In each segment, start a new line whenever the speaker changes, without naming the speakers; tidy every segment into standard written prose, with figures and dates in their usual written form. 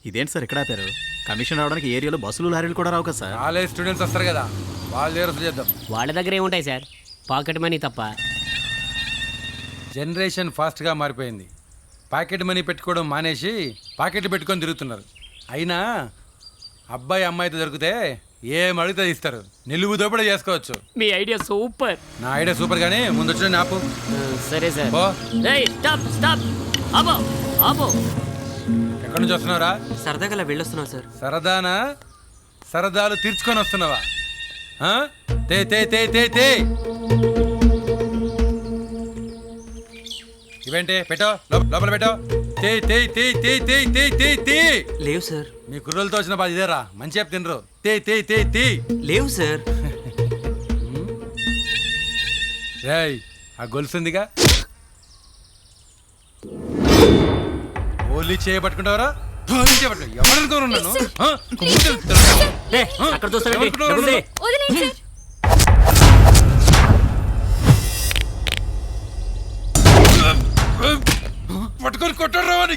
ఇదేంటి సార్ ఇక్కడ ఆపారు? కమిషన్ రావడానికి ఏరియాలో బస్సులు లారీలు కూడా రావు కదా సార్.
కాలేజ్ స్టూడెంట్స్ వస్తారు కదా, వాళ్ళ దగ్గర వసూలు చేద్దాం.
వాళ్ళ దగ్గర ఏముంటాయి సార్, పాకెట్ మనీ తప్ప.
జనరేషన్ ఫాస్ట్గా మారిపోయింది. పాకెట్ మనీ పెట్టుకోవడం మానేసి పాకెట్లు పెట్టుకొని తిరుగుతున్నారు. అయినా అబ్బాయి అమ్మాయితో దొరికితే ఏం అడిగితే ఇస్తారు, నిలువు దోపిడీ చేసుకోవచ్చు.
మీ ఐడియా సూపర్.
నా ఐడియా సూపర్ గానీ ముందు వచ్చిన ఆపు.
సరే సార్.
ఓ
స్టాప్ స్టాప్. ఆపో ఆపో.
ఎక్కడి నుంచి వస్తున్నావురా?
సరదాగా వెళ్ళొస్తున్నావు సార్.
సరదానా? సరదాలు తీర్చుకొని వస్తున్నావా? ఆ? తే తే తే తే తే ఇవేంటి పెట్టో, లోపల పెట్టో. తే తే తే తే తే తే తే తే
లేవు సార్.
మీ కుర్రలతో వచ్చిన బాధ ఇదేరా, మంచి చెప్పు తినరు. తే తే తే తే
లేవు సార్.
రేయ్, ఆ గొలుసుందిగా, ఓలీ చేయబట్టుకుంటావరా? ఎవరనుకోనున్నాను
అక్కడ చూస్తానండి.
పట్టుకొని కొట్టారా అని.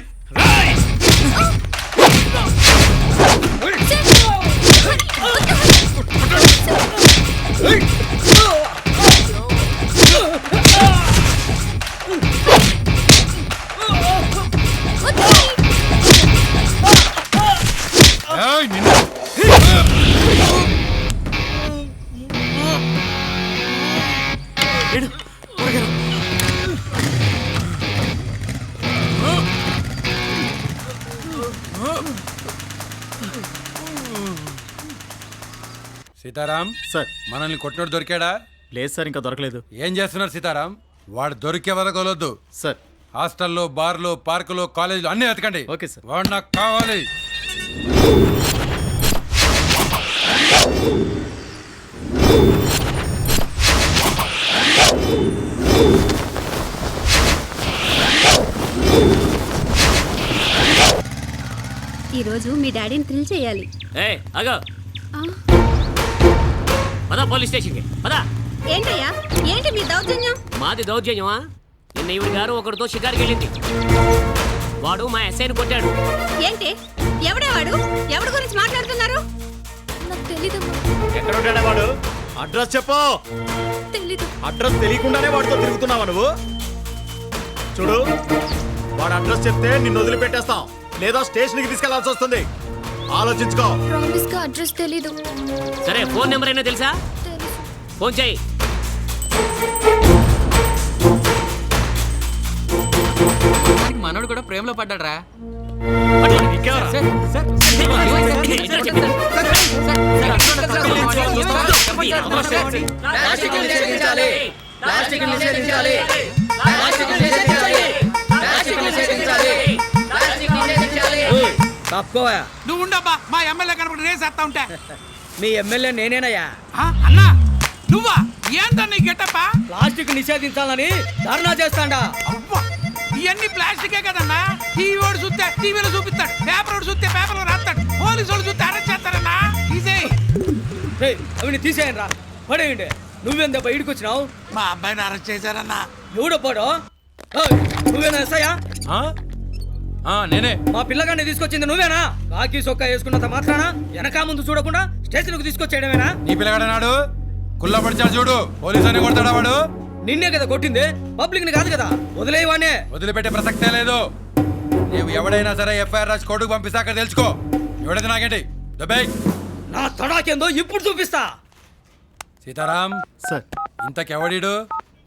సీతారాం
సార్
మనల్ని కొట్టినోడు దొరికాడా?
లేదు సార్, ఇంకా దొరకలేదు.
ఏం చేస్తున్నారు సీతారాం? వాడు దొరికే వదలగలొద్దు
సార్.
హాస్టల్లో, బార్లు, పార్కులు, కాలేజీలు అన్ని వెతకండి.
Okay sir.
వాడు నాకు కావాలి.
ఈరోజు మీ డాడీని థ్రిల్ చేయాలి.
అగో పదా పోలీస్ స్టేషన్కి పదా.
ఏంటయ్యా, ఏంటి మీ దౌర్జన్యం?
మాది దౌర్జన్యమా? నిన్న ఈవిడ గారు ఒకరితో షికారుకి వెళ్ళింది. వాడు మా ఎస్ఐని కొట్టాడు.
ఏంటి? ఎవడే వాడు? ఎవడి గురించి మాట్లాడుతున్నారు?
నాకు తెలీదు.
ఎక్కడ ఉంటాడా వాడు? అడ్రస్ చెప్పు.
తెలీదు.
అడ్రస్ తెలియకుండానే వాడితో తిరుగుతున్నావా నువ్వు? చూడు, వాడు అడ్రస్ చెప్తే నిన్ను వదిలిపెట్టేస్తాం, లేదా స్టేషన్కి తీసుకెళ్లాల్సి వస్తుంది. ఆలోచించుకో.
ప్రామిస్ గా అడ్రస్ తెలీదు.
సరే, ఫోన్ నెంబర్ అయినా తెలుసా?
తెలుసు.
ఫోన్ చేయి.
మనోడు కూడా ప్రేమలో పడ్డాడ్రా.
తప్పుకోవా.
నువ్వు ఉండబ్బా, మా ఎమ్మెల్యే కనపడి రేసేస్తా ఉంటా.
మీ ఎమ్మెల్యే నేనేనయ్యా.
అన్నా నువ్వా? ఏంటన్నా నీ గెటప్పా?
ప్లాస్టిక్ నిషేధించాలని ధర్నా చేస్తాడా?
అవ్వా, ఇవన్నీ ప్లాస్టికే కదన్నా. టీవీ వాడు చూస్తే టీవీలో చూపిస్తాడు, పేపర్ వాడు చూస్తే పేపర్లో రాస్తాడు, పోలీసు వాడు చూస్తే అరెస్ట్ చేస్తారన్నా.
అవి తీసేయండి రా, పడేయండి. నువ్వెంత బయటకు వచ్చినావు?
మా అబ్బాయిని అరెస్ట్ చేశారన్నా.
ఎవడో పోడో? నువ్వేనా ఎస్ఐయా?
నేనే.
మా పిల్లగాన్ని తీసుకొచ్చింది నువ్వేనా? కాకి సొక్క వేసుకున్నంత మాత్రాన వెనక ముందు చూడకుండా స్టేషన్కు తీసుకొచ్చేయడమేనా?
నీ పిల్లగాడనాడు కుల్లా పడిచాడు చూడు, పోలీసు అని కొడతాడా వాడు?
నిన్నే కదా కొట్టింది, పబ్లిక్ ని కాదు కదా. వదిలేవానే.
వదిలిపెట్టే ప్రసక్తే లేదు. నీవు ఎవడైనా సరే ఎఫ్ఐఆర్ రాసి కోర్టుకు పంపిస్తా, అక్కడ తెలుసుకో. ఎవడైతే నాకేంటి దుబాయ్.
నా తడాకేందో ఇప్పుడు చూపిస్తా.
సీతారాం
సార్,
ఇంతకెవడీడు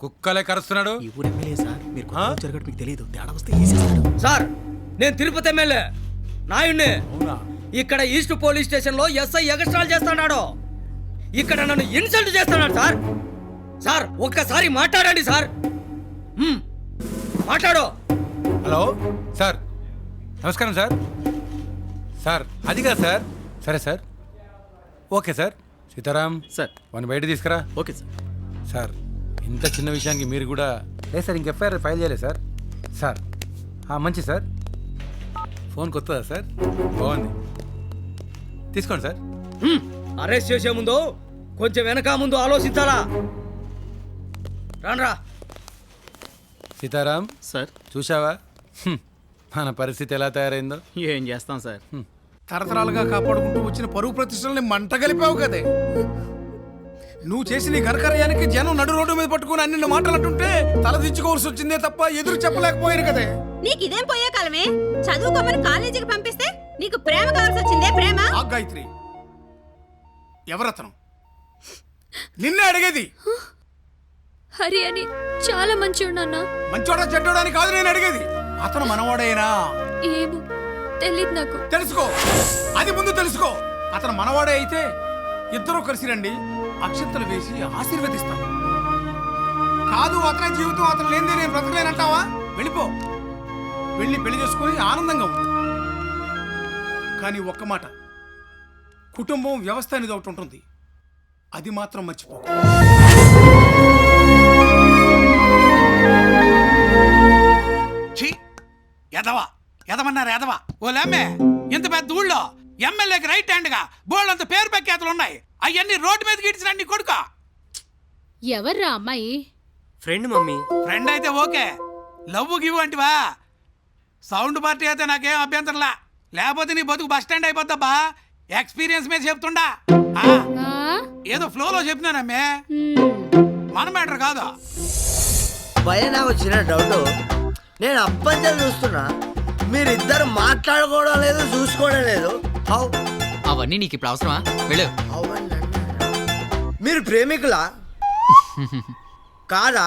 కుక్కలే కరుస్తున్నాడు?
ఈ ఊరు ఎమ్మెల్యే సార్. మీరు జరగడం మీకు తెలియదు, తేడా వస్తే వేసేస్తాడు.
సార్, నేను తిరుపతి ఎమ్మెల్యే నాయుడిని.
అవునా?
ఇక్కడ ఈస్ట్ పోలీస్ స్టేషన్ లో ఎస్ఐ ఎగస్ట్రాల్ చేస్తున్నాడు. ఇక్కడ నన్ను ఇన్సల్ట్ చేస్తున్నాడు సార్. సార్, ఒక్కసారి మాట్లాడండి సార్. మాట్లాడు.
హలో సార్, నమస్కారం సార్. సార్ అది కాదు సార్. సరే sir, okay sir. Sitaram
sir,
వాడిని బయట తీసుకురా.
Okay sir.
సార్, ఇంత చిన్న విషయానికి మీరు కూడా లేదు సార్, ఇంక ఎఫ్ఐఆర్ ఫైల్ చేయలేదు సార్. సార్ మంచి సార్. ఫోన్ కొత్తదా సార్? బాగుంది, తీసుకోండి సార్.
అరెస్ట్ చేసే ముందు కొంచెం వెనక ముందు ఆలోచించాలా? రాన్రా.
సీతారాం
సార్,
చూసావా? మన పరిస్థితి ఎలా తయారైందో.
ఏం చేస్తాం సార్?
తరతరాలుగా కాపాడుకుంటూ వచ్చిన పరువు ప్రతిష్టల్ని మంట కలిపావు కదే. నువ్వు చేసిన ఈ ఘనకార్యానికి జనం నడు రోడ్డు మీద పట్టుకుని అన్ని మాటలు అంటుంటే తలదించుకోవాల్సి వచ్చిందే తప్ప ఎదురు చెప్పలేకపోయారు కదే.
నీకు ఇదేం పోయే కాలమే? చదువుకోమని కాలేజీకి పంపిస్తే నీకు ప్రేమ కావాల్సి వచ్చిందే ప్రేమ?
ఆ గాయత్రి ఎవరతను? నిన్నే అడిగేది.
హరి అని చాలా మంచివాడు నాన్న.
మంచోడా చెడ్డోడని కాదు నేను అడిగేది. అతను మనవాడేనా?
ఏమో తెలీదు నాకు.
తెలుసుకో, అది ముందు తెలుసుకో. అతను మనవాడే అయితే ఇద్దరూ కలిసి రండి, అక్షంతలు వేసి ఆశీర్వదిస్తాను. కాదు అతని జీవితం అతను లేనిదే నేను బ్రతకలేనంటావా? వెళ్ళిపో, వెళ్ళి పెళ్లి చేసుకుని ఆనందంగా ఉంది. కానీ ఒక్క మాట, కుటుంబం వ్యవస్థ అనేది ఒకటి ఉంటుంది, అది మాత్రం మర్చిపో.
ఎదవా ఎదమన్నారు ఎదవా. ఓ లమ్మే, ఇంత పెద్ద ఊళ్ళో ఎమ్మెల్యేకి రైట్ హ్యాండ్ గా బోల్డ్ అంత పేరు ప్రఖ్యాతులు ఉన్నాయి. అవన్నీ రోడ్డు మీద గీడ్చిన నీ కొడుక.
ఎవర్రా అమ్మాయి?
Friend mummy.
ఫ్రెండ్ అయితే ఓకే, లవ్ గివ్ అంటివా? సౌండ్ పార్టీ అయితే నాకేం అభ్యంతరంలా, లేకపోతే నీ బతుకు బస్ స్టాండ్ అయిపోద్దబ్బా. ఎక్స్పీరియన్స్ మీద చెప్తుండా, ఏదో ఫ్లోలో చెప్పినానమ్మే, మన మ్యాటర్ కాదు.
భయ నాకు వచ్చిన డౌట్, నేను అప్పంచలు చూస్తున్నా, మీరిద్దరు మాట్లాడుకోవడం లేదు, చూసుకోవడం లేదు.
అవన్నీ నీకు ఇప్పుడు అవసరమా? వెళ్ళు.
మీరు ప్రేమికులా కాదా?